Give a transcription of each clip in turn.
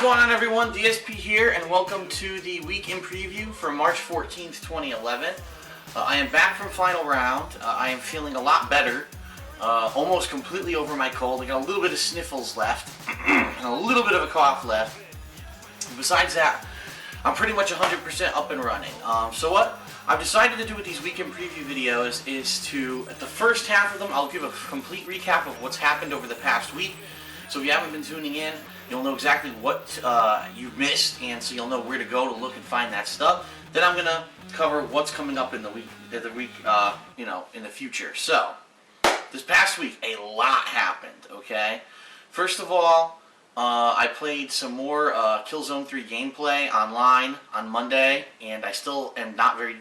going on, everyone? DSP here, and welcome to the week in preview for March 14th, 2011. I am back from final round. I am feeling a lot better, almost completely over my cold. I got a little bit of sniffles left, and a little bit of a cough left. Besides that, I'm pretty much 100% up and running. So what I've decided to do with these weekend preview videos is to, at the first half of them, I'll give a complete recap of what's happened over the past week. So if you haven't been tuning in, you'll know exactly what you've missed, and so you'll know where to go to look and find that stuff. Then I'm gonna cover what's coming up in the week, you know, in the future. So this past week, a lot happened. Okay, first of all, I played some more Killzone 3 gameplay online on Monday, and I still am not very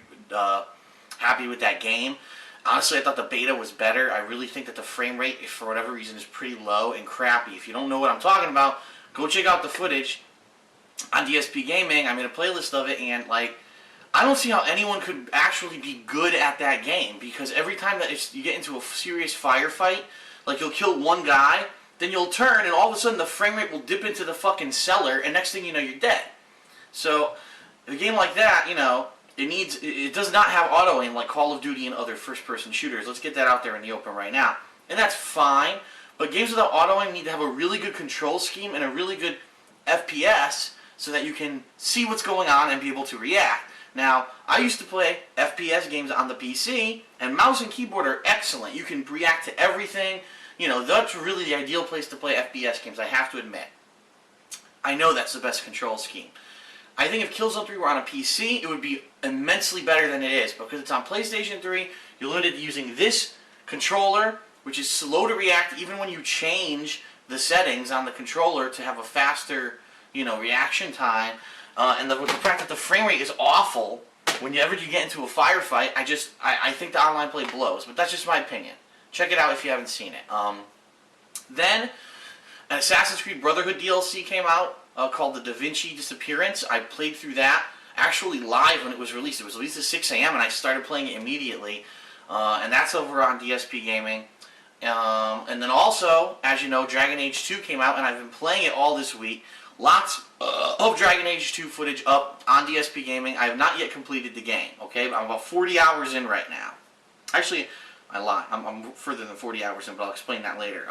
happy with that game. Honestly, I thought the beta was better. I really think that the frame rate, for whatever reason, is pretty low and crappy. If you don't know what I'm talking about, go check out the footage on DSPGaming. I made a playlist of it, and like, I don't see how anyone could actually be good at that game, because every time that you get into a serious firefight, like you'll kill one guy, then you'll turn, and all of a sudden the frame rate will dip into the fucking cellar, and next thing you know, you're dead. So a game like that, you know, it does not have auto aim like Call of Duty and other first-person shooters. Let's get that out there in the open right now. And that's fine, but games without auto aim need to have a really good control scheme and a really good FPS so that you can see what's going on and be able to react. Now, I used to play FPS games on the PC, and mouse and keyboard are excellent. You can react to everything. You know, that's really the ideal place to play FPS games, I have to admit. I know that's the best control scheme. I think if Killzone 3 were on a PC, it would be immensely better than it is. Because it's on PlayStation 3, you're limited to using this controller, which is slow to react even when you change the settings on the controller to have a faster, you know, reaction time. And the fact that the frame rate is awful whenever you get into a firefight, I think the online play blows. But that's just my opinion. Check it out if you haven't seen it. Then, an Assassin's Creed Brotherhood DLC came out called The Da Vinci Disappearance. I played through that actually live when it was released. It was released at 6 a.m. and I started playing it immediately. And that's over on DSPGaming. And then also, as you know, Dragon Age 2 came out, and I've been playing it all this week. Lots of Dragon Age 2 footage up on DSPGaming. I have not yet completed the game, okay? I'm about 40 hours in right now. Actually, I lie. I'm further than 40 hours in, but I'll explain that later.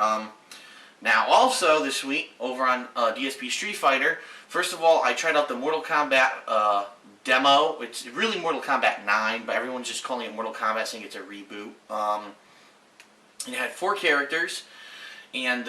Now, also this week, over on DSP Street Fighter, first of all, I tried out the Mortal Kombat demo. It's really Mortal Kombat 9, but everyone's just calling it Mortal Kombat, saying it's a reboot. And it had 4 characters, and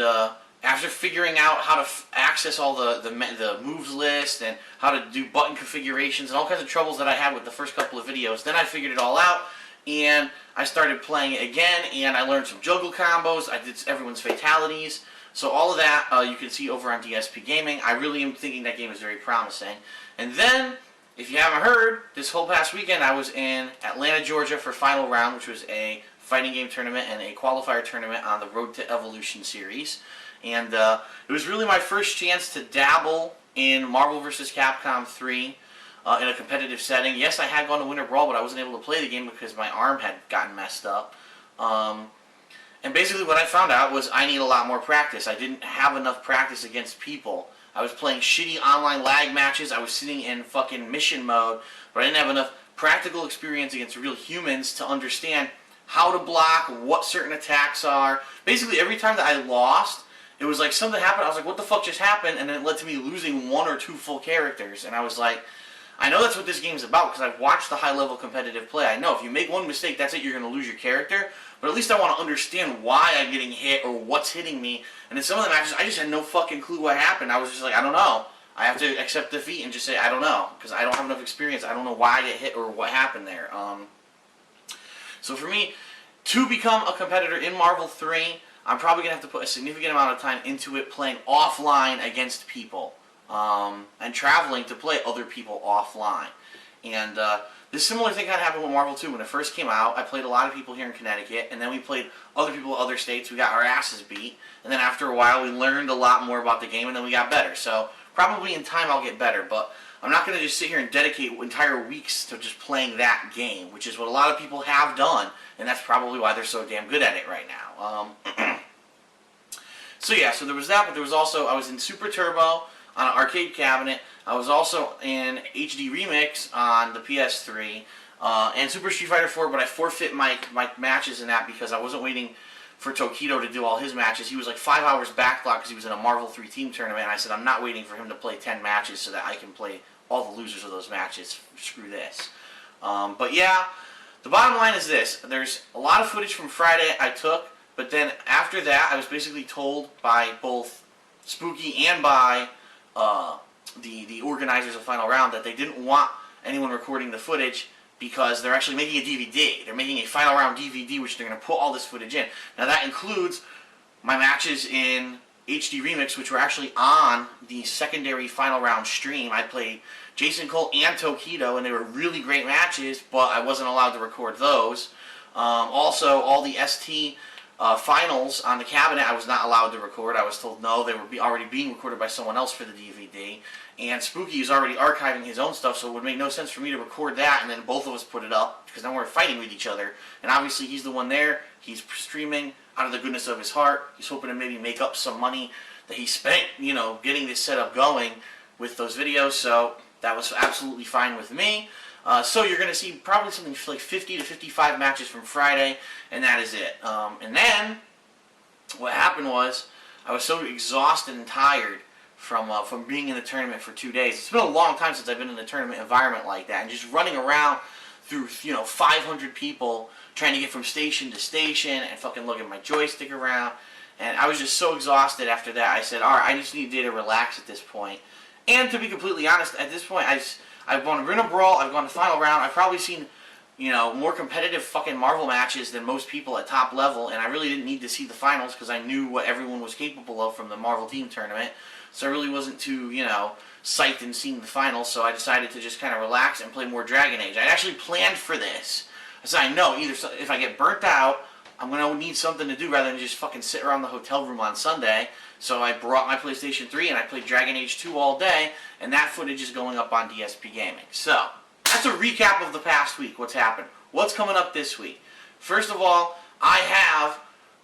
after figuring out how to access all the moves list and how to do button configurations and all kinds of troubles that I had with the first couple of videos, then I figured it all out, and I started playing it again, and I learned some juggle combos. I did everyone's fatalities. So all of that you can see over on DSPGaming. I really am thinking that game is very promising. And then, if you haven't heard, this whole past weekend I was in Atlanta, Georgia for Final Round, which was a fighting game tournament and a qualifier tournament on the Road to Evolution series. And it was really my first chance to dabble in Marvel vs. Capcom 3 in a competitive setting. Yes, I had gone to Winter Brawl, but I wasn't able to play the game because my arm had gotten messed up. And basically what I found out was I need a lot more practice. I didn't have enough practice against people. I was playing shitty online lag matches. I was sitting in fucking mission mode, but I didn't have enough practical experience against real humans to understand how to block, what certain attacks are. Basically, every time that I lost, it was like something happened. I was like, what the fuck just happened? And then it led to me losing 1 or 2 full characters. And I was like, I know that's what this game's about because I've watched the high-level competitive play. I know if you make one mistake, that's it, you're going to lose your character. But at least I want to understand why I'm getting hit or what's hitting me. And in some of the matches, I just had no fucking clue what happened. I was just like, I don't know. I have to accept defeat and just say, I don't know. Because I don't have enough experience. I don't know why I get hit or what happened there. So for me, to become a competitor in Marvel 3, I'm probably going to have to put a significant amount of time into it playing offline against people. And traveling to play other people offline. And this similar thing kind of happened with Marvel 2. When it first came out, I played a lot of people here in Connecticut, and then we played other people in other states. We got our asses beat, and then after a while we learned a lot more about the game, and then we got better. So probably in time I'll get better, but I'm not going to just sit here and dedicate entire weeks to just playing that game, which is what a lot of people have done, and that's probably why they're so damn good at it right now. So yeah, so there was that, but there was also, I was in Super Turbo. on an arcade cabinet. I was also in HD Remix on the PS3 and Super Street Fighter 4, but I forfeit my matches in that because I wasn't waiting for Tokido to do all his matches. He was like 5 hours backlogged because he was in a Marvel 3 team tournament, and I said I'm not waiting for him to play 10 matches so that I can play all the losers of those matches. Screw this. But yeah, the bottom line is this. There's a lot of footage from Friday I took, but then after that I was basically told by both Spooky and by the organizers of Final Round that they didn't want anyone recording the footage because they're actually making a DVD. They're making a Final Round DVD, which they're going to put all this footage in. Now that includes my matches in HD Remix, which were actually on the secondary Final Round stream. I played Jason Cole and Tokido, and they were really great matches, but I wasn't allowed to record those. Also, all the ST finals on the cabinet I was not allowed to record. I was told no, they were already being recorded by someone else for the DVD. And Spooky is already archiving his own stuff, so it would make no sense for me to record that and then both of us put it up, because then we're fighting with each other. And obviously he's the one there, he's streaming out of the goodness of his heart. He's hoping to maybe make up some money that he spent, you know, getting this setup going with those videos, so that was absolutely fine with me. So you're going to see probably something like 50 to 55 matches from Friday, and that is it. And then, what happened was, I was so exhausted and tired from being in the tournament for 2 days. It's been a long time since I've been in a tournament environment like that, and just running around through, 500 people, trying to get from station to station, and fucking looking my joystick around. And I was just so exhausted after that, I said, alright, I just need a day to relax at this point. And to be completely honest, at this point, I've gone to Arena Brawl, I've gone to Final Round, I've probably seen, more competitive fucking Marvel matches than most people at top level, and I really didn't need to see the finals because I knew what everyone was capable of from the Marvel Team Tournament. So I really wasn't too, psyched in seeing the finals, so I decided to just kind of relax and play more Dragon Age. I actually planned for this. I said, I know, either if I get burnt out, I'm going to need something to do rather than just fucking sit around the hotel room on Sunday. So I brought my PlayStation 3 and I played Dragon Age 2 all day, and that footage is going up on DSPGaming. So, that's a recap of the past week, what's happened. What's coming up this week? First of all, I have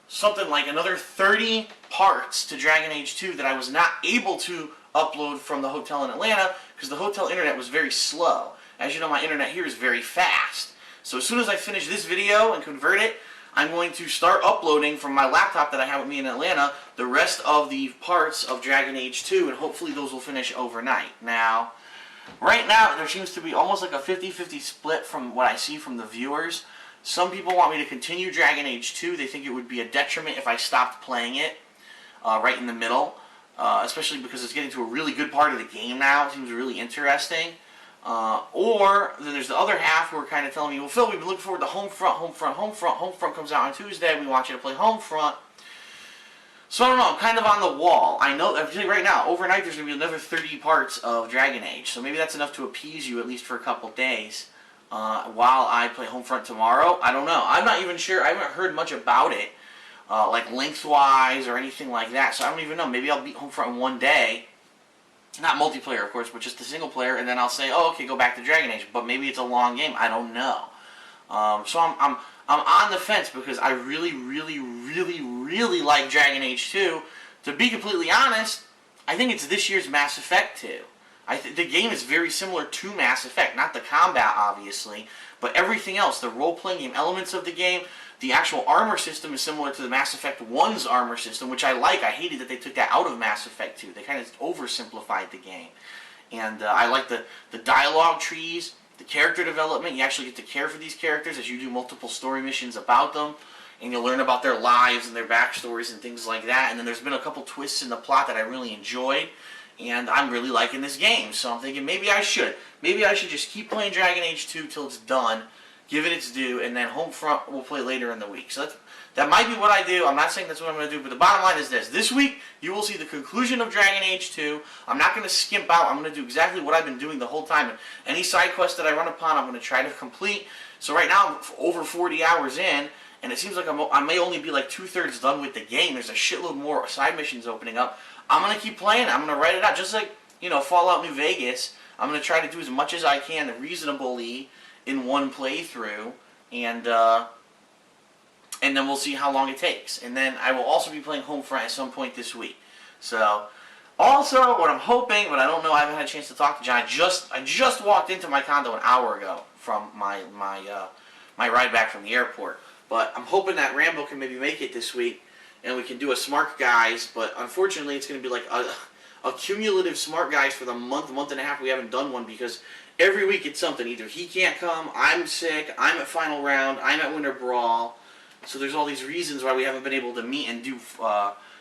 something like another 30 parts to Dragon Age 2 that I was not able to upload from the hotel in Atlanta because the hotel internet was very slow. As you know, my internet here is very fast. So as soon as I finish this video and convert it, I'm going to start uploading from my laptop that I have with me in Atlanta the rest of the parts of Dragon Age 2, and hopefully those will finish overnight. Now, right now, there seems to be almost like a 50-50 split from what I see from the viewers. Some people want me to continue Dragon Age 2. They think it would be a detriment if I stopped playing it right in the middle, especially because it's getting to a really good part of the game now. It seems really interesting. Or then there's the other half who are kind of telling me, well, Phil, we've been looking forward to Homefront. Homefront comes out on Tuesday. We want you to play Homefront. So I don't know. I'm kind of on the wall. I know, I'm telling you right now, overnight there's going to be another 30 parts of Dragon Age. So maybe that's enough to appease you at least for a couple days while I play Homefront tomorrow. I don't know. I'm not even sure. I haven't heard much about it, like lengthwise or anything like that. So I don't even know. Maybe I'll beat Homefront in one day. Not multiplayer, of course, but just the single player, and then I'll say, oh, okay, go back to Dragon Age. But maybe it's a long game. I don't know. So I'm on the fence because I really, really, really, really like Dragon Age 2. To be completely honest, I think it's this year's Mass Effect 2. The game is very similar to Mass Effect. Not the combat, obviously, but everything else. The role-playing game elements of the game. The actual armor system is similar to the Mass Effect 1's armor system, which I like. I hated that they took that out of Mass Effect 2. They kind of oversimplified the game. And I like the dialogue trees, the character development. You actually get to care for these characters as you do multiple story missions about them. And you'll learn about their lives and their backstories and things like that. And then there's been a couple twists in the plot that I really enjoyed. And I'm really liking this game. So I'm thinking maybe I should. Maybe I should just keep playing Dragon Age 2 till it's done. Give it its due, and then Homefront we'll play later in the week. So that might be what I do. I'm not saying that's what I'm going to do, but the bottom line is this. This week, you will see the conclusion of Dragon Age 2. I'm not going to skimp out. I'm going to do exactly what I've been doing the whole time. And any side quest that I run upon, I'm going to try to complete. So right now, I'm over 40 hours in, and it seems like I may only be like 2/3 done with the game. There's a shitload more side missions opening up. I'm going to keep playing. I'm going to write it out. Just like, Fallout New Vegas, I'm going to try to do as much as I can reasonably in one playthrough, and then we'll see how long it takes. And then I will also be playing Homefront at some point this week. So Also, what I'm hoping, but I don't know, I haven't had a chance to talk to John. I just walked into my condo an hour ago from my ride back from the airport. But I'm hoping that Rambo can maybe make it this week, and we can do a Smart Guys. But unfortunately, it's going to be like a cumulative Smart Guys for the month and a half we haven't done one, because every week it's something. Either he can't come, I'm sick, I'm at Final Round, I'm at Winter Brawl. So there's all these reasons why we haven't been able to meet and do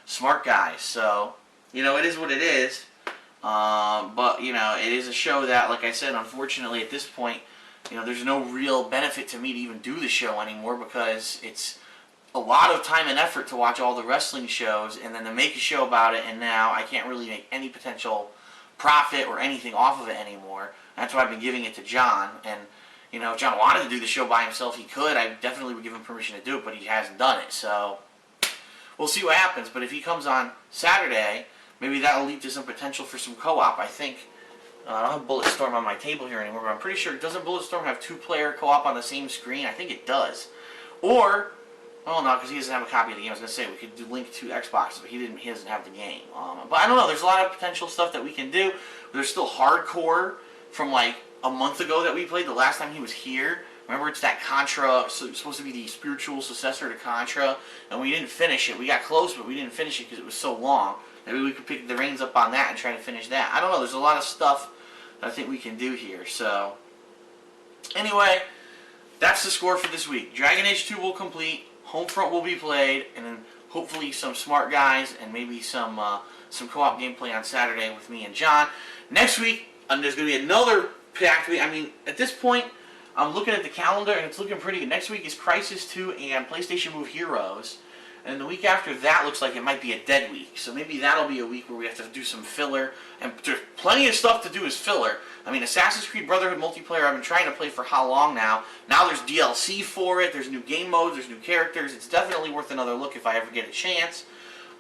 Smart Guys. So, you know, it is what it is. But, you know, it is a show that, like I said, unfortunately at this point, you know, there's no real benefit to me to even do the show anymore, because it's a lot of time and effort to watch all the wrestling shows and then to make a show about it, and now I can't really make any potential profit or anything off of it anymore. That's why I've been giving it to John. And, you know, if John wanted to do the show by himself, he could. I definitely would give him permission to do it, but he hasn't done it. So we'll see what happens. But if he comes on Saturday, maybe that'll lead to some potential for some co-op. I think I don't have Bulletstorm on my table here anymore, but I'm pretty sure, doesn't Bulletstorm have two-player co-op on the same screen? I think it does. Or, well, no, because he doesn't have a copy of the game. I was going to say, we could do link to Xbox, but he doesn't have the game. But I don't know, there's a lot of potential stuff that we can do. There's still Hardcore from like a month ago that we played, the last time he was here. Remember, it's that Contra, so it's supposed to be the spiritual successor to Contra, and we didn't finish it. We got close, but we didn't finish it because it was so long. Maybe we could pick the reins up on that and try to finish that. I don't know, there's a lot of stuff I think we can do here. So, anyway, that's the score for this week. Dragon Age 2 will complete, Homefront will be played, and then hopefully some Smart Guys and maybe some co-op gameplay on Saturday with me and John. Next week, there's going to be another packed week. I mean, at this point, I'm looking at the calendar and it's looking pretty good. Next week is Crysis 2 and PlayStation Move Heroes. And the week after that looks like it might be a dead week. So maybe that'll be a week where we have to do some filler. And there's plenty of stuff to do as filler. I mean, Assassin's Creed Brotherhood multiplayer, I've been trying to play for how long now? Now there's DLC for it, there's new game modes, there's new characters. It's definitely worth another look if I ever get a chance.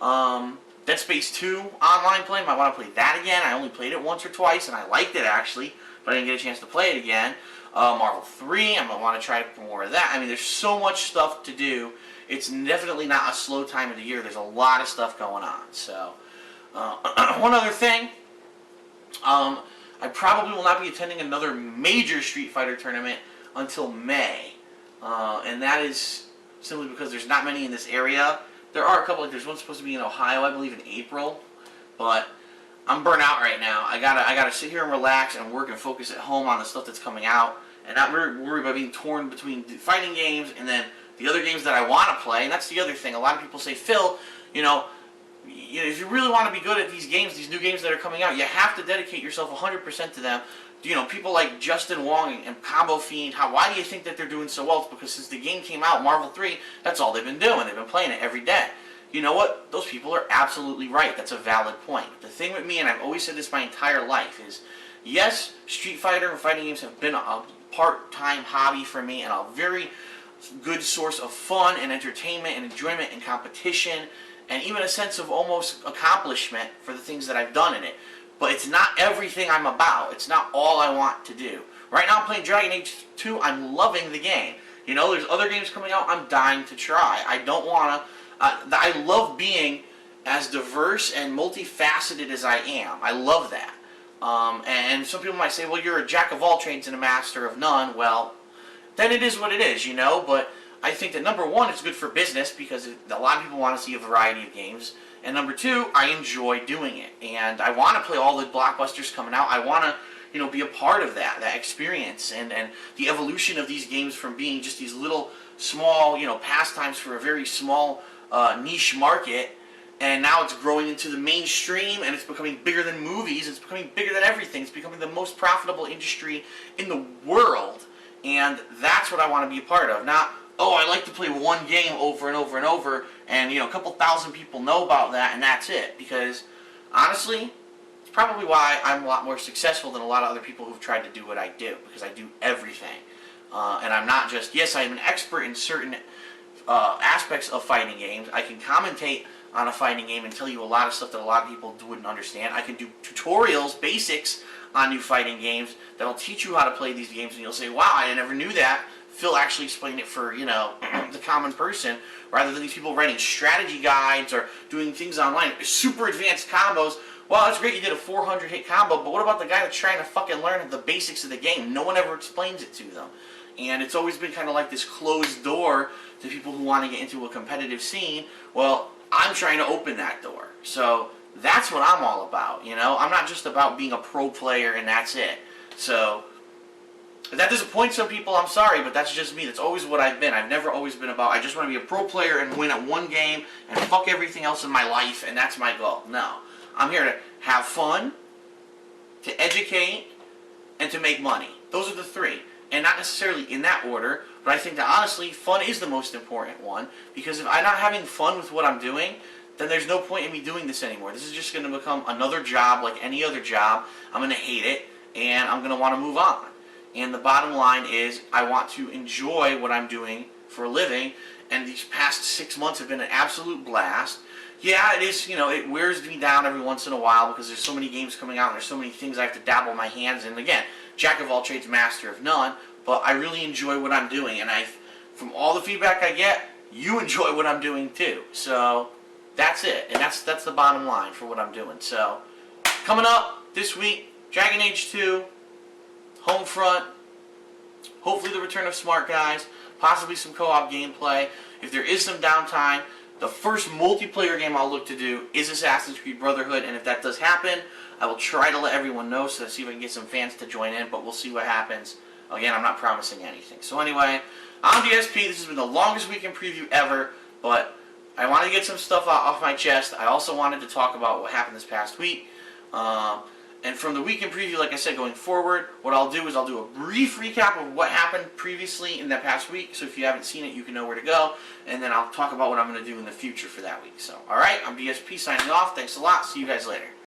Dead Space 2 online play, might want to play that again. I only played it once or twice and I liked it actually, but I didn't get a chance to play it again. Marvel 3, I'm going to want to try more of that. I mean, there's so much stuff to do. It's definitely not a slow time of the year. There's a lot of stuff going on. So, one other thing, I probably will not be attending another major Street Fighter tournament until May. And that is simply because there's not many in this area. There are a couple, like there's one supposed to be in Ohio, I believe in April. But I'm burnt out right now. I gotta sit here and relax and work and focus at home on the stuff that's coming out. And not worry about being torn between the fighting games and then the other games that I want to play. And that's the other thing. A lot of people say, Phil, you know, if you really want to be good at these games, these new games that are coming out, you have to dedicate yourself 100% to them. You know, people like Justin Wong and Combo Fiend, why do you think that they're doing so well? It's because since the game came out, Marvel 3, that's all they've been doing. They've been playing it every day. You know what? Those people are absolutely right. That's a valid point. The thing with me, and I've always said this my entire life, is yes, Street Fighter and fighting games have been a part-time hobby for me and a very good source of fun and entertainment and enjoyment and competition and even a sense of almost accomplishment for the things that I've done in it. But it's not everything I'm about. It's not all I want to do. Right now I'm playing Dragon Age 2. I'm loving the game. You know, there's other games coming out I'm dying to try. I don't want to... I love being as diverse and multifaceted as I am. I love that. And some people might say, well, you're a jack of all trades and a master of none. Well, then it is what it is, you know. But I think that number one, it's good for business because a lot of people want to see a variety of games. And number two, I enjoy doing it. And I want to play all the blockbusters coming out. I want to, you know, be a part of that experience and the evolution of these games from being just these little small, you know, pastimes for a very small niche market. And now it's growing into the mainstream, and it's becoming bigger than movies. It's becoming bigger than everything. It's becoming the most profitable industry in the world. And that's what I want to be a part of. Not, oh, I like to play one game over and over and over, and, you know, a couple thousand people know about that, and that's it. Because, honestly, it's probably why I'm a lot more successful than a lot of other people who've tried to do what I do. Because I do everything. And I'm not just, yes, I'm an expert in certain aspects of fighting games. I can commentate on a fighting game and tell you a lot of stuff that a lot of people wouldn't understand. I can do tutorials, basics on new fighting games that'll teach you how to play these games, and you'll say, wow, I never knew that. Phil actually explained it for, you know, the common person, rather than these people writing strategy guides or doing things online, super advanced combos, well, it's great you did a 400 hit combo, but what about the guy that's trying to fucking learn the basics of the game? No one ever explains it to them. And it's always been kind of like this closed door to people who want to get into a competitive scene. Well, I'm trying to open that door. So that's what I'm all about, you know? I'm not just about being a pro player and that's it. So if that disappoints some people, I'm sorry, but that's just me. That's always what I've been. I've never always been about, I just want to be a pro player and win at one game and fuck everything else in my life, and that's my goal. No. I'm here to have fun, to educate, and to make money. Those are the three. And not necessarily in that order, but I think that honestly, fun is the most important one, because if I'm not having fun with what I'm doing, then there's no point in me doing this anymore. This is just going to become another job like any other job. I'm going to hate it, and I'm going to want to move on. And the bottom line is, I want to enjoy what I'm doing for a living, and these past 6 months have been an absolute blast. Yeah, it is, you know, it wears me down every once in a while because there's so many games coming out and there's so many things I have to dabble my hands in. Again, jack of all trades, master of none, but I really enjoy what I'm doing, and from all the feedback I get, you enjoy what I'm doing too. So that's it, and that's the bottom line for what I'm doing. So coming up this week, Dragon Age 2, Homefront, hopefully the return of Smart Guys, possibly some co-op gameplay. If there is some downtime, the first multiplayer game I'll look to do is Assassin's Creed Brotherhood, and if that does happen, I will try to let everyone know so to see if I can get some fans to join in, but we'll see what happens. Again, I'm not promising anything. So anyway, I'm DSP. This has been the longest weekend preview ever, but I wanted to get some stuff off my chest. I also wanted to talk about what happened this past week. And from the weekend preview, like I said, going forward, what I'll do is I'll do a brief recap of what happened previously in that past week. So if you haven't seen it, you can know where to go. And then I'll talk about what I'm going to do in the future for that week. So, alright, I'm DSP signing off. Thanks a lot. See you guys later.